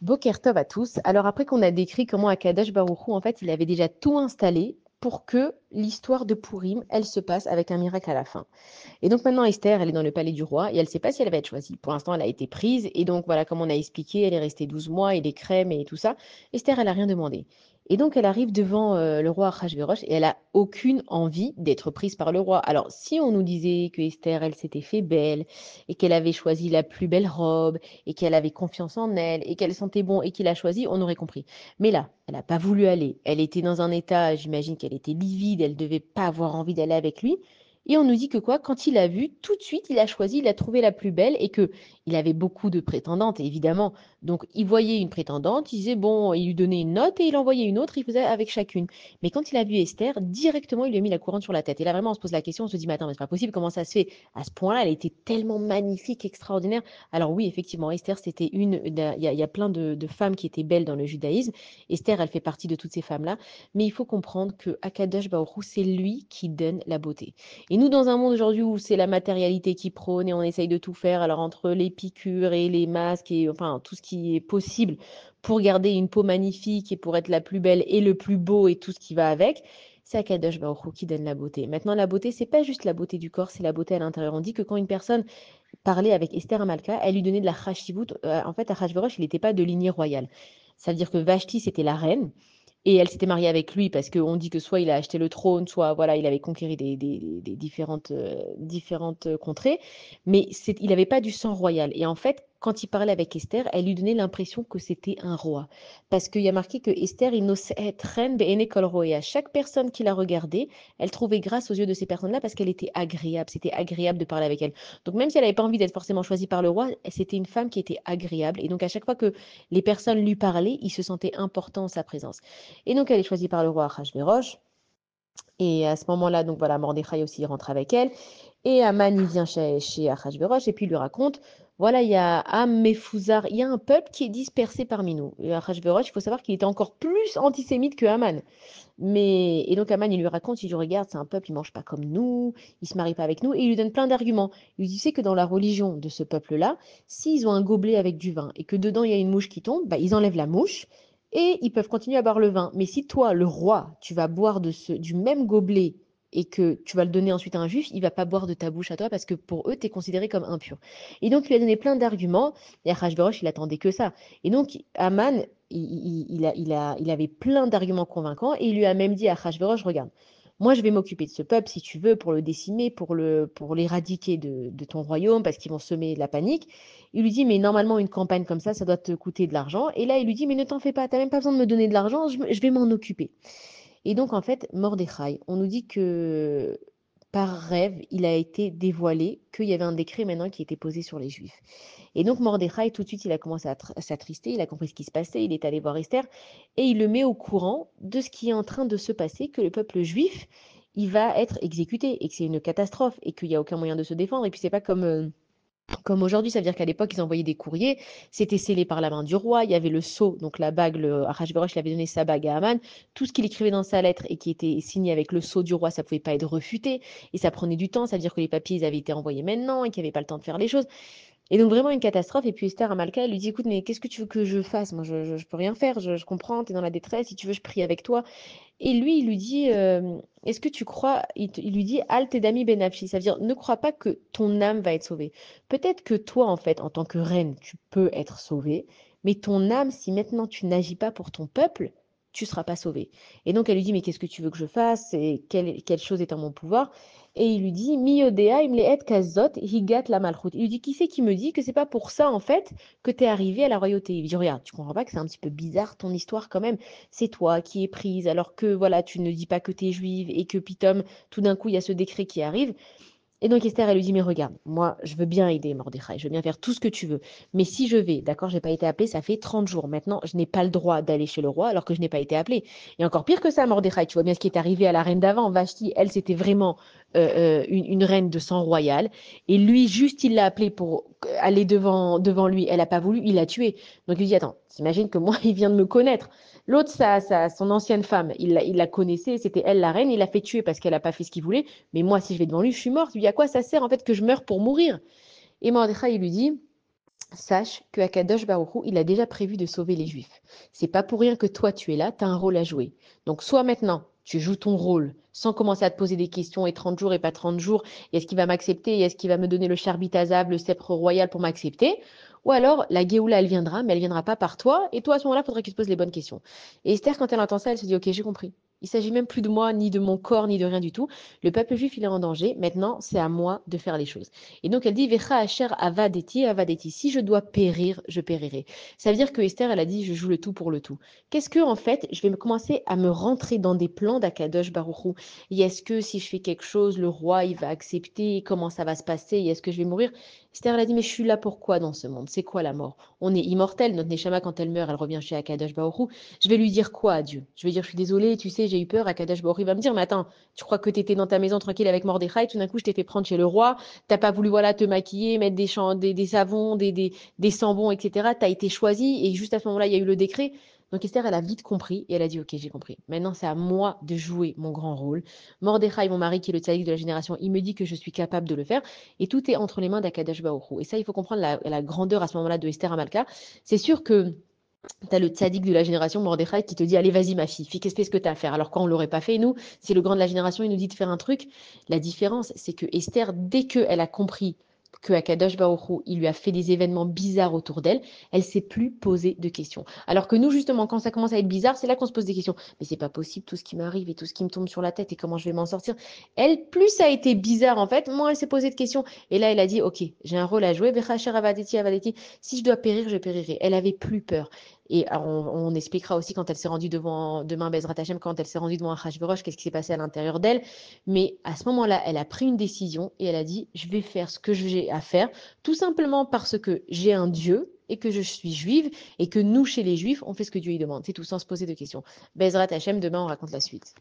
Boker Tov à tous. Alors après qu'on a décrit comment Akadosh Baruch Hu, en fait, il avait déjà tout installé pour que l'histoire de Purim, elle se passe avec un miracle à la fin. Et donc maintenant, Esther, elle est dans le palais du roi et elle ne sait pas si elle va être choisie. Pour l'instant, elle a été prise et donc voilà, comme on a expliqué, elle est restée 12 mois et les crèmes et tout ça. Esther, elle a rien demandé. Et donc, elle arrive devant le roi Achashverosh et elle a aucune envie d'être prise par le roi. Alors, si on nous disait que Esther, elle s'était fait belle et qu'elle avait choisi la plus belle robe et qu'elle avait confiance en elle et qu'elle sentait bon et qu'il a choisi, on aurait compris. Mais là, elle n'a pas voulu aller. Elle était dans un état, j'imagine qu'elle était livide, elle devait pas avoir envie d'aller avec lui. Et on nous dit que quoi, quand il a vu, tout de suite, il a choisi, il a trouvé la plus belle et que il avait beaucoup de prétendantes, évidemment. Donc, il voyait une prétendante, il disait, bon, il lui donnait une note et il envoyait une autre, il faisait avec chacune. Mais quand il a vu Esther, directement, il lui a mis la couronne sur la tête. Et là, vraiment, on se pose la question, on se dit, mais attends, mais c'est pas possible, comment ça se fait? À ce point-là, elle était tellement magnifique, extraordinaire. Alors oui, effectivement, Esther, c'était il y a plein de femmes qui étaient belles dans le judaïsme. Esther, elle fait partie de toutes ces femmes-là. Mais il faut comprendre que Akadosh Baruch Hu, c'est lui qui donne la beauté. Et nous, dans un monde aujourd'hui où c'est la matérialité qui prône et on essaye de tout faire, alors entre les piqûres et les masques et enfin tout ce qui est possible pour garder une peau magnifique et pour être la plus belle et le plus beau et tout ce qui va avec, c'est Akadosh Baruch Hu qui donne la beauté. Maintenant, la beauté, c'est pas juste la beauté du corps, c'est la beauté à l'intérieur. On dit que quand une personne parlait avec Esther Amalka, elle lui donnait de la chashivut. En fait, Achashverosh, il n'était pas de lignée royale. Ça veut dire que Vashti, c'était la reine. Et elle s'était mariée avec lui parce qu'on dit que soit il a acheté le trône, soit voilà, il avait conquéri des différentes contrées, mais il n'avait pas du sang royal. Et en fait, quand il parlait avec Esther, elle lui donnait l'impression que c'était un roi. Parce qu'il y a marqué que Esther, reine be'ene kol roya. Chaque personne qui la regardait, elle trouvait grâce aux yeux de ces personnes-là parce qu'elle était agréable. C'était agréable de parler avec elle. Donc même si elle n'avait pas envie d'être forcément choisie par le roi, c'était une femme qui était agréable. Et donc à chaque fois que les personnes lui parlaient, il se sentait important en sa présence. Et donc, elle est choisie par le roi Achashverosh. Et à ce moment-là, donc voilà, Mordechai aussi rentre avec elle. Et Aman, il vient chez Achashverosh et puis il lui raconte, voilà, il y a Am Mefouzar, il y a un peuple qui est dispersé parmi nous. Et Achashverosh, il faut savoir qu'il était encore plus antisémite que Aman. Et donc Aman, il lui raconte, il lui regarde, c'est un peuple, il mange pas comme nous, il se marie pas avec nous, et il lui donne plein d'arguments. Il lui dit, c'est que dans la religion de ce peuple-là, s'ils ont un gobelet avec du vin et que dedans il y a une mouche qui tombe, bah, ils enlèvent la mouche et ils peuvent continuer à boire le vin. Mais si toi, le roi, tu vas boire du même gobelet et que tu vas le donner ensuite à un juif, il va pas boire de ta bouche à toi parce que pour eux, tu es considéré comme impur. Et donc, il lui a donné plein d'arguments, et Achashverosh, il attendait que ça. Et donc, Aman, il avait plein d'arguments convaincants et il lui a même dit à Achashverosh, regarde, moi je vais m'occuper de ce peuple si tu veux pour le décimer, pour l'éradiquer de ton royaume parce qu'ils vont semer la panique. Il lui dit, mais normalement une campagne comme ça doit te coûter de l'argent. Et là, il lui dit, mais ne t'en fais pas, tu n'as même pas besoin de me donner de l'argent, je vais m'en occuper. Et donc, en fait, Mordechai, on nous dit que par rêve, il a été dévoilé qu'il y avait un décret maintenant qui était posé sur les Juifs. Et donc, Mordechai, tout de suite, il a commencé à s'attrister, il a compris ce qui se passait, il est allé voir Esther, et il le met au courant de ce qui est en train de se passer, que le peuple juif, il va être exécuté, et que c'est une catastrophe, et qu'il n'y a aucun moyen de se défendre, et puis c'est pas comme aujourd'hui, ça veut dire qu'à l'époque, ils envoyaient des courriers, c'était scellé par la main du roi, il y avait le sceau, donc la bague, Achashverosh il avait donné sa bague à Aman, tout ce qu'il écrivait dans sa lettre et qui était signé avec le sceau du roi, ça pouvait pas être refuté, et ça prenait du temps, ça veut dire que les papiers, ils avaient été envoyés maintenant, et qu'il n'y avait pas le temps de faire les choses. Et donc vraiment une catastrophe. Et puis Esther Amalka, elle lui dit, écoute, mais qu'est-ce que tu veux que je fasse? Moi, je peux rien faire, je comprends, tu es dans la détresse, si tu veux, je prie avec toi. Et lui, il lui dit, est-ce que tu crois, il lui dit, Al Tedami Benafshi, ça veut dire, ne crois pas que ton âme va être sauvée. Peut-être que toi, en fait, en tant que reine, tu peux être sauvée, mais ton âme, si maintenant tu n'agis pas pour ton peuple, tu ne seras pas sauvée. Et donc elle lui dit, mais qu'est-ce que tu veux que je fasse? Et quelle chose est en mon pouvoir? Et il lui dit, Mi odea imleet kazot higat la malchut. Il lui dit, qui c'est qui me dit que c'est pas pour ça, en fait, que tu es arrivé à la royauté? Il lui dit, regarde, tu comprends pas que c'est un petit peu bizarre ton histoire quand même? C'est toi qui es prise, alors que voilà, tu ne dis pas que tu es juive et que Pitom, tout d'un coup, il y a ce décret qui arrive. Et donc Esther, elle lui dit, mais regarde, moi, je veux bien aider Mordechai, je veux bien faire tout ce que tu veux. Mais si je vais, d'accord, j'ai pas été appelée, ça fait 30 jours. Maintenant, je n'ai pas le droit d'aller chez le roi alors que je n'ai pas été appelée. Et encore pire que ça, Mordechai, tu vois bien ce qui est arrivé à la reine d'avant. Vashti, elle, c'était vraiment une reine de sang royal. Et lui, juste, il l'a appelée pour aller devant lui. Elle n'a pas voulu, il l'a tué. Donc il lui dit, attends, t'imagines que moi, il vient de me connaître. L'autre, son ancienne femme, il la connaissait, c'était elle la reine, il l'a fait tuer parce qu'elle n'a pas fait ce qu'il voulait. Mais moi, si je vais devant lui, je suis morte. Il lui dit, à quoi ça sert en fait que je meure pour mourir? Et Mordechai, il lui dit, sache que Akadosh Baruch Hu, il a déjà prévu de sauver les Juifs. C'est pas pour rien que toi tu es là, tu as un rôle à jouer. Donc soit maintenant, tu joues ton rôle sans commencer à te poser des questions et 30 jours et pas 30 jours, et est-ce qu'il va m'accepter, et est-ce qu'il va me donner le charbit Azav, le sceptre royal pour m'accepter, ou alors la Géoula elle viendra, mais elle viendra pas par toi, et toi à ce moment-là, il faudrait que tu te poses les bonnes questions. Et Esther, quand elle entend ça, elle se dit, ok, j'ai compris. Il s'agit même plus de moi, ni de mon corps, ni de rien du tout. Le peuple juif, il est en danger. Maintenant, c'est à moi de faire les choses. Et donc elle dit Vecha Asher Avadeti, Avadeti. Si je dois périr, je périrai. Ça veut dire que Esther, elle a dit je joue le tout pour le tout. Qu'est-ce que, en fait, je vais commencer à me rentrer dans des plans d'Akadosh Baruchou. Et est-ce que si je fais quelque chose, le roi, il va accepter? Comment ça va se passer? Et est-ce que je vais mourir? Esther, elle a dit mais je suis là pourquoi dans ce monde? C'est quoi la mort? On est immortel. Notre Neshama, quand elle meurt, elle revient chez Akadosh Baruchou. Je vais lui dire quoi à Dieu? Je vais dire je suis désolée, tu sais, j'ai eu peur. Akadosh Baruchou va me dire mais attends, tu crois que tu étais dans ta maison tranquille avec Mordechai, tout d'un coup je t'ai fait prendre chez le roi, t'as pas voulu voilà te maquiller, mettre des savons, des sambons, etc. Tu as été choisi et juste à ce moment-là, il y a eu le décret. Donc Esther, elle a vite compris et elle a dit, ok, j'ai compris. Maintenant, c'est à moi de jouer mon grand rôle. Mordechai, mon mari, qui est le tzaddik de la génération, il me dit que je suis capable de le faire et tout est entre les mains d'Akadosh Baruch Hu. Et ça, il faut comprendre la grandeur à ce moment-là de Esther Amalka. C'est sûr que tu as le tzaddik de la génération, Mordechai, qui te dit allez, vas-y, ma fille, fais ce que tu as à faire. Alors, quand on ne l'aurait pas fait, nous, c'est le grand de la génération, il nous dit de faire un truc. La différence, c'est que Esther, dès qu'elle a compris que Akadosh Baruch Hu, il lui a fait des événements bizarres autour d'elle, elle s'est plus posé de questions. Alors que nous, justement, quand ça commence à être bizarre, c'est là qu'on se pose des questions. Mais c'est pas possible, tout ce qui m'arrive et tout ce qui me tombe sur la tête et comment je vais m'en sortir. Elle, plus ça a été bizarre, en fait, moins elle s'est posé de questions. Et là, elle a dit, ok, j'ai un rôle à jouer. Bechacher avadeti, avadeti. Si je dois périr, je périrai. Elle avait plus peur. Et alors, on expliquera aussi quand elle s'est rendue devant, demain Bezrat Hashem, quand elle s'est rendue devant Achashverosh, qu'est-ce qui s'est passé à l'intérieur d'elle. Mais à ce moment-là, elle a pris une décision et elle a dit, je vais faire ce que j'ai à faire, tout simplement parce que j'ai un Dieu et que je suis juive et que nous, chez les juifs, on fait ce que Dieu y demande. C'est tout sans se poser de questions. Bezrat Hashem, demain, on raconte la suite.